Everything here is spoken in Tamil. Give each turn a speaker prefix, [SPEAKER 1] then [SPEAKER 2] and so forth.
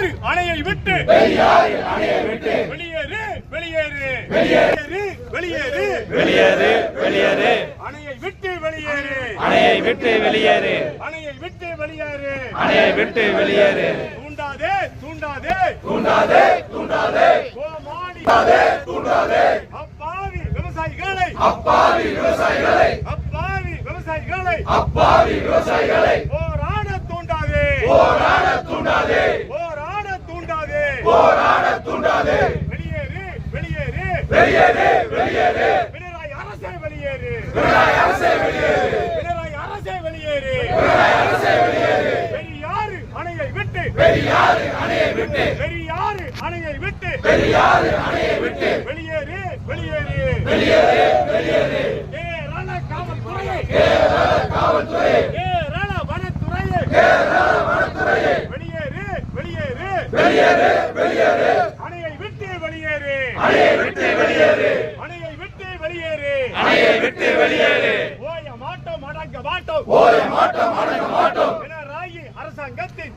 [SPEAKER 1] பெரியாறு அணையை விட்டு வெளியேறு வெளியேறு வெளியேறு வெளியேறு வெளியேறு வெளியேறு அணையை விட்டு வெளியேறு அணையை விட்டு வெளியேறு அணையை விட்டு வெளியேறு அணையை விட்டு வெளியேறு தூண்டாதே தூண்டாதே தூண்டாதே தூண்டாதே கோமாளி தூண்டாதே அப்பாவி விவசாயிகளை அப்பாவி விவசாயிகளை அப்பாவி விவசாயிகளை அப்பாவி விவசாயிகளை போராட தூண்டாதே போராட தூண்டாதே போராட தூண்டாதே போராட தூண்டாதே வெளியேறு வெளியேறு வெளியேறு வெளியேறு பினராயி அரசே வெளியேறு பினராயி அரசே வெளியேறு பினராயி அரசே வெளியேறு பினராயி அரசே வெளியேறு பெரியாறு அணையை விட்டு பெரியாறு அணையை விட்டு பெரியாறு அணையை விட்டு பெரியாறு அணையை விட்டு வெளியேறு வெளியேறு வெளியேறு வெளியேறு கேரள காவல்துறையே கேரள காவல்துறையே கேரள வனத்துறையே கேரள வனத்துறையே வெளியேறு வெளியேறு வெளியேறு வெளியேறு அணையை விட்டு வெளியேறு அணையை விட்டு வெளியேறு அணையை விட்டு வெளியேறு அணையை விட்டு வெளியேறு ஓய மாட்டோம் அடங்க மாட்டோம் ஓய மாட்டோம் அடங்க மாட்டோம் பினராயி அரசாங்கத்தின்